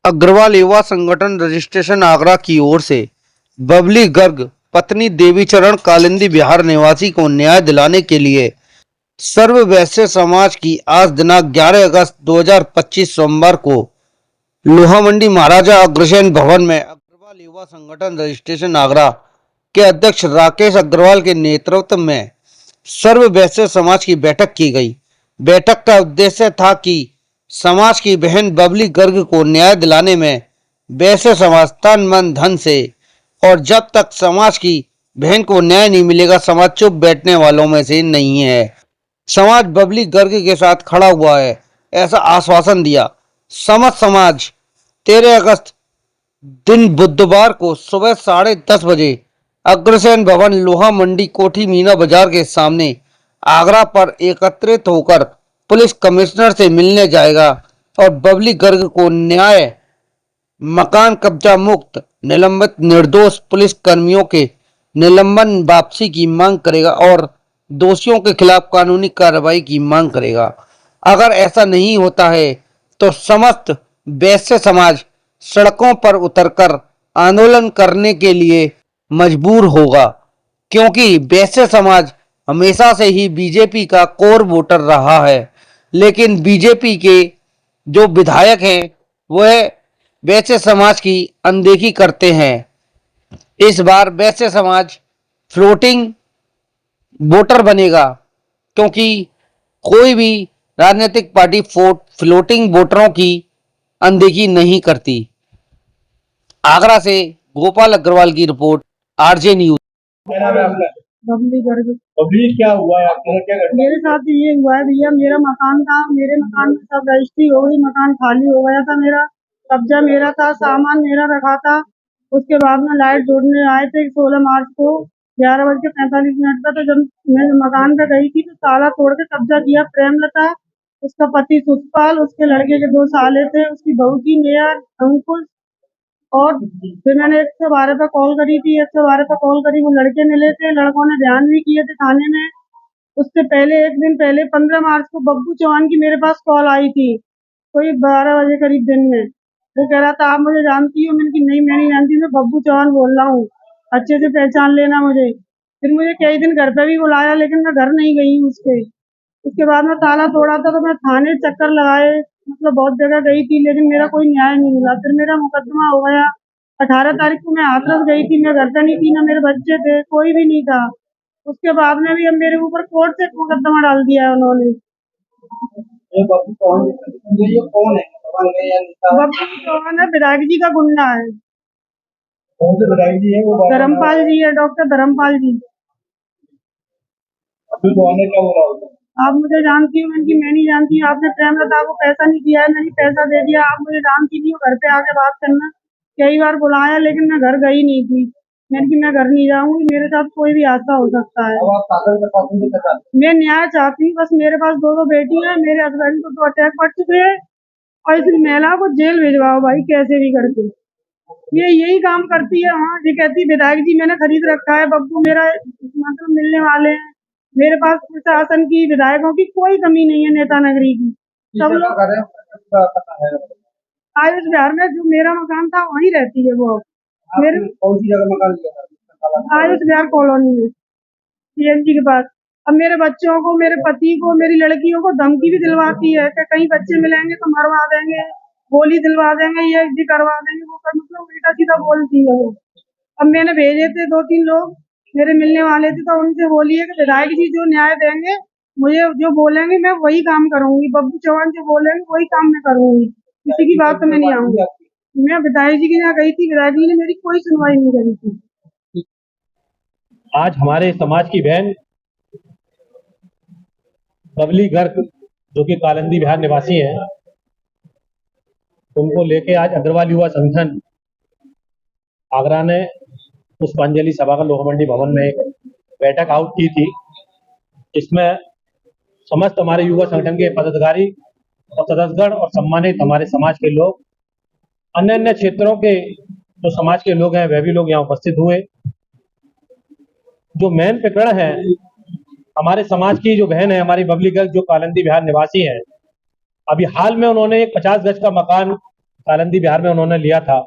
अग्रवाल युवा संगठन रजिस्ट्रेशन आगरा की ओर से बबली गर्ग पत्नी देवीचरण कालिंदी बिहार निवासी को न्याय दिलाने के लिए सर्व वैश्य समाज की आज दिनांक 11 अगस्त 2025 सोमवार को लोहा मंडी महाराजा अग्रसेन भवन में अग्रवाल युवा संगठन रजिस्ट्रेशन आगरा के अध्यक्ष राकेश अग्रवाल के नेतृत्व में सर्व वैश्य समाज की बैठक की गई। बैठक का उद्देश्य था कि समाज की बहन बबली गर्ग को न्याय दिलाने में वैश्य समाज तन मन धन से, और जब तक समाज की बहन को न्याय नहीं मिलेगा समाज चुप बैठने वालों में से नहीं है। समाज बबली गर्ग के साथ खड़ा हुआ है, ऐसा आश्वासन दिया। समस्त समाज 13 अगस्त दिन बुधवार को सुबह 10:30 बजे अग्रसेन भवन लोहा मंडी कोठी मीना बाजार के सामने आगरा पर एकत्रित होकर पुलिस कमिश्नर से मिलने जाएगा और बबली गर्ग को न्याय, मकान कब्जा मुक्त, निलंबित निर्दोष पुलिस कर्मियों के निलंबन वापसी की मांग करेगा और दोषियों के खिलाफ कानूनी कार्रवाई की मांग करेगा। अगर ऐसा नहीं होता है तो समस्त वैश्य समाज सड़कों पर उतरकर आंदोलन करने के लिए मजबूर होगा, क्योंकि वैश्य समाज हमेशा से ही बीजेपी का कोर वोटर रहा है। लेकिन बीजेपी के जो विधायक हैं वह वैश्य समाज की अनदेखी करते हैं। इस बार वैश्य समाज फ्लोटिंग वोटर बनेगा, क्योंकि कोई भी राजनीतिक पार्टी फ्लोटिंग वोटरों की अनदेखी नहीं करती। आगरा से गोपाल अग्रवाल की रिपोर्ट, आरजे न्यूज। क्या नाम है आपका? बबली गर्ग। अभी क्या हुआ है आपके साथ, क्या घटना? मेरे साथ ये हुआ है भैया, मेरा मकान था, मेरे मकान में सब रजिस्ट्री हो गई, मकान खाली हो गया था, मेरा कब्जा मेरा था, सामान मेरा रखा था। उसके बाद में लाइट जोड़ने आए थे 16 मार्च को 11:45 पर। तो जब मैं मकान पे गई थी तो ताला तोड़ के कब्जा किया प्रेमलता, उसका पति सुखपाल, उसके लड़के के 2 साले थे, उसकी बहू की नेहा अंकुश। और फिर मैंने 112 पे कॉल करी थी, 112 पे कॉल करी, वो लड़के मिले थे, लड़कों ने बयान भी किए थे थाने में। उससे पहले एक दिन पहले 15 मार्च को बब्बू चौहान की मेरे पास कॉल आई थी, कोई 12 बजे करीब दिन में। वो कह रहा था आप मुझे जानती हो? मैंने कि नहीं मैं नहीं जानती, मैं बब्बू चौहान बोल रहा हूँ, अच्छे से पहचान लेना मुझे। फिर मुझे कई दिन घर पे भी बुलाया, लेकिन मैं घर नहीं गई उसके। उसके बाद में ताला तोड़ा था तो मैं थाने चक्कर लगाए, मतलब बहुत जगह गई थी, लेकिन मेरा कोई न्याय नहीं मिला। फिर मेरा मुकदमा हो गया। 18 तारीख को मैं हाथरस गई थी, मैं घर पे नहीं थी, ना मेरे बच्चे थे, कोई भी नहीं था। उसके बाद में भी अब मेरे ऊपर कोर्ट से मुकदमा डाल दिया है उन्होंने। ये बाबू कौन है? ये कौन है? दबंग है या नेता? बब्बू चौहान है, विधायक जी का गुंडा है। कौन से विधायक जी है वो? धर्मपाल जी है, डॉक्टर धर्मपाल जी। अभी कौन है, क्या बोला उसने? आप मुझे जानती हो? मैंने मैं नहीं जानती। आपने प्रेमलता को पैसा नहीं दिया है, मैंने पैसा दे दिया। आप मुझे जानती नहीं हो, घर पे आके बात करना। कई बार बुलाया, लेकिन मैं घर गई नहीं थी। मैंने कि मैं घर नहीं जाऊंगी, मेरे साथ कोई भी हादसा हो सकता है। अब आप शासन प्रशासन से क्या चाहते हैं? मैं न्याय चाहती हूँ, बस मेरे पास 2 बेटी हैं, मेरे हस्बैंड को 2 अटैक पड़ चुके हैं, और इस महिला को जेल भिजवाओ भाई, कैसे भी करके। ये यही काम करती है। हाँ, ये कहती विधायक जी मैंने खरीद रखा है, बब्बू मेरा मतलब मिलने वाले हैं। मेरे पास प्रशासन की, विधायकों की कोई कमी नहीं है, नेता नगरी की सब लोग। कर रहे हैं? आयुष विहार में जो मेरा मकान था वहीं रहती है वो। मेरे कौन सी जगह मकान लिया था? आयुष विहार कॉलोनी में, सीएनजी के पास। अब मेरे बच्चों को, मेरे पति को, मेरी लड़कियों को धमकी भी दिलवाती है कि कहीं बच्चे मिलेंगे तो मरवा देंगे, गोली दिलवा देंगे, ये जी करवा देंगे, वो कर, मतलब उल्टा सीधा बोलती है वो। अब मैंने भेजे थे 2-3 लोग मेरे मिलने वाले थे, तो उनसे बोलिए कि विधायक जी जो न्याय देंगे, मुझे जो बोलेंगे मैं वही काम करूंगी, बब्बू चौहान जो बोलेंगे वही काम मैं करूंगी, किसी की बात तो मैं नहीं आऊंगी। मैं विधायक जी के यहाँ गई थी, विधायक जी ने मेरी कोई सुनवाई नहीं करी थी। आज हमारे समाज की बहन बबली गर्ग, जो कि कालिंदी बिहार निवासी हैं, उनको लेके आज अग्रवाल युवा संगठन आगरा ने पुष्पांजलि सभा का लोहा मंडी भवन में एक बैठक आउट की थी। इसमें समस्त हमारे युवा संगठन के पदाधिकारी और सदस्यगण और सम्मानित हमारे समाज के लोग, अन्य अन्य क्षेत्रों के जो समाज के लोग हैं वह भी लोग यहाँ उपस्थित हुए। जो मेन प्रकरण है, हमारे समाज की जो बहन है हमारी बबली गर्ग, जो कालिंदी बिहार निवासी है, अभी हाल में उन्होंने एक 50 गज का मकान कालिंदी बिहार में उन्होंने लिया था,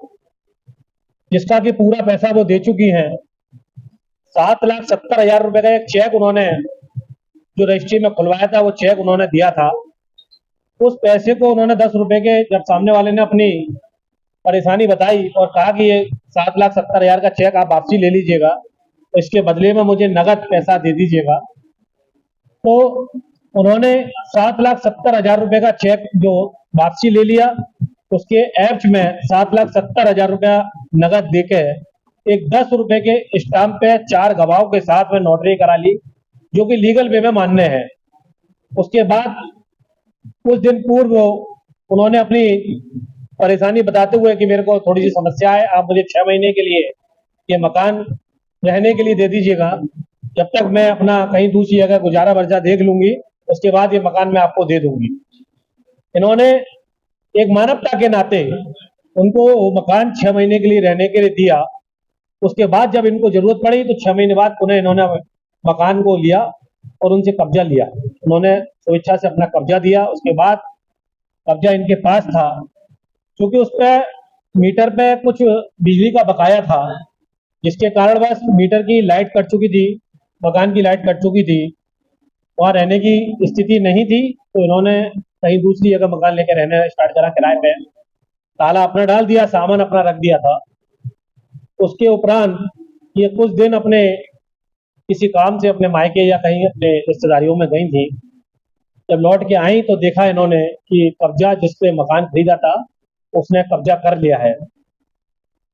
जिसका कि पूरा पैसा वो दे चुकी हैं। 7,70,000 रुपए का एक चेक उन्होंने जो रजिस्ट्री में खुलवाया था, वो चेक उन्होंने दिया था। उस पैसे को उन्होंने 10 रुपए के, जब सामने वाले ने अपनी परेशानी बताई और कहा कि ये 7,70,000 का चेक आप वापसी ले लीजिएगा, तो इसके बदले में मुझे नगद पैसा दे दीजिएगा, तो उन्होंने 7,70,000 रुपए का चेक जो वापसी ले लिया, उसके एवज में 7,70,000 रुपया नगद देके एक 10 रुपए के स्टाम्प पे 4 गवाहों के साथ में नोटरी करा ली, जो कि लीगल वे में मान्य है। उसके बाद कुछ दिन पूर्व उन्होंने अपनी परेशानी बताते हुए कि मेरे को थोड़ी सी समस्या है, आप मुझे 6 महीने के लिए ये मकान रहने के लिए दे दीजिएगा, जब तक मैं अपना कहीं दूसरी जगह गुजारा बर्जा देख लूंगी, उसके बाद ये मकान मैं आपको दे दूंगी। इन्होंने एक मानवता के नाते उनको वो मकान 6 महीने के लिए रहने के लिए दिया। उसके बाद जब इनको जरूरत पड़ी तो 6 महीने बाद पुनः इन्होंने मकान को लिया और उनसे कब्जा लिया। उन्होंने स्वेच्छा से अपना कब्जा दिया। उसके बाद कब्जा इनके पास था, क्योंकि उस पर मीटर पे कुछ बिजली का बकाया था, जिसके कारण बस मीटर की लाइट कट चुकी थी, मकान की लाइट कट चुकी थी, वहाँ रहने की स्थिति नहीं थी, तो इन्होंने कहीं दूसरी जगह मकान लेकर रहना स्टार्ट करा किराए पे। ताला अपना डाल दिया, सामान अपना रख दिया था। उसके उपरांत ये कुछ दिन अपने किसी काम से अपने मायके या कहीं अपने रिश्तेदारियों में गई थी। जब लौट के आई तो देखा इन्होंने कि कब्जा जिसपे मकान खरीदा था उसने कब्जा कर लिया है।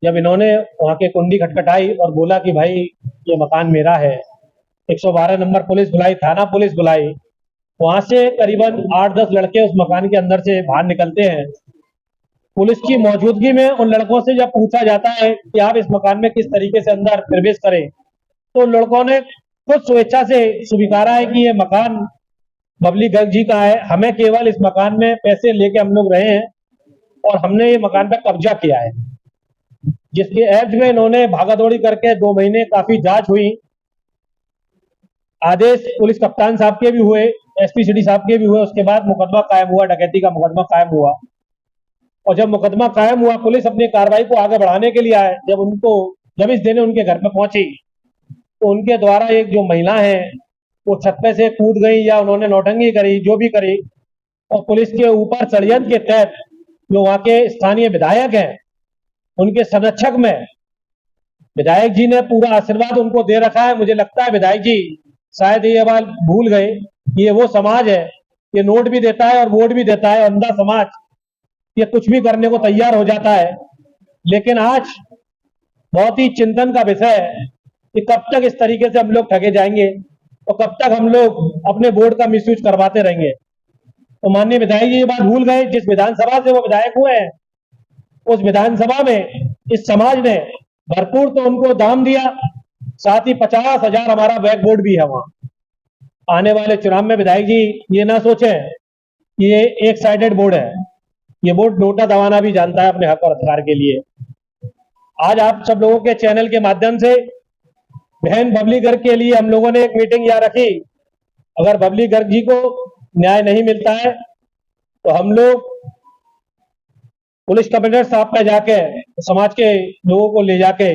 जब इन्होंने वहाँ के कुंडी खटखटाई और बोला कि भाई ये मकान मेरा है, 112 नंबर पुलिस बुलाई, थाना पुलिस बुलाई, वहां से करीबन 8-10 लड़के उस मकान के अंदर से बाहर निकलते हैं। पुलिस की मौजूदगी में उन लड़कों से जब पूछा जाता है कि आप इस मकान में किस तरीके से अंदर प्रवेश करें, तो उन लड़कों ने खुद स्वेच्छा से स्वीकारा है कि ये मकान बबली गर्ग जी का है, हमें केवल इस मकान में पैसे लेके हम लोग रहे हैं और हमने ये मकान पर कब्जा किया है। जिसके एवज में इन्होंने भागादौड़ी करके 2 महीने काफी जांच हुई, आदेश पुलिस कप्तान साहब के भी हुए, एसपी सिटी साहब के भी हुए। उसके बाद मुकदमा कायम हुआ, डकैती का मुकदमा कायम हुआ। और जब मुकदमा कायम हुआ, पुलिस अपनी कार्रवाई को आगे बढ़ाने के लिए आए। जब इस दिन उनके घर पे पहुंची तो उनके द्वारा एक जो महिला है वो छत पे से कूद गई या उन्होंने नौटंकी करी, जो भी करी, और पुलिस के ऊपर षड्यंत्र के तहत जो वहाँ के स्थानीय विधायक हैं उनके संरक्षक में विधायक जी ने पूरा आशीर्वाद उनको दे रखा है। मुझे लगता है विधायक जी शायद ये बात भूल गए कि ये वो समाज है, ये नोट भी देता है और वोट भी देता है, अंधा समाज, ये कुछ भी करने को तैयार हो जाता है। लेकिन आज बहुत ही चिंतन का विषय है कि कब तक इस तरीके से हम लोग ठगे जाएंगे और कब तक हम लोग अपने वोट का मिसयूज करवाते रहेंगे। तो माननीय विधायक जी ये बात भूल गए, जिस विधानसभा से वो विधायक हुए हैं उस विधानसभा में इस समाज ने भरपूर तो उनको दाम दिया, साथ ही 50,000 हमारा बैक बोर्ड भी है वहां। आने वाले चुनाव में विधायक जी ये ना सोचें कि ये एक साइडेड बोर्ड है, ये बोर्ड नोटा दबाना भी जानता है अपने हक और अधिकार के लिए। आज आप सब लोगों के चैनल के माध्यम से बहन बबली गर्ग के लिए हम लोगों ने एक मीटिंग यहाँ रखी। अगर बबली गर्ग जी को न्याय नहीं मिलता है तो हम लोग पुलिस कमिश्नर साहब पे जाके समाज के लोगों को ले जाके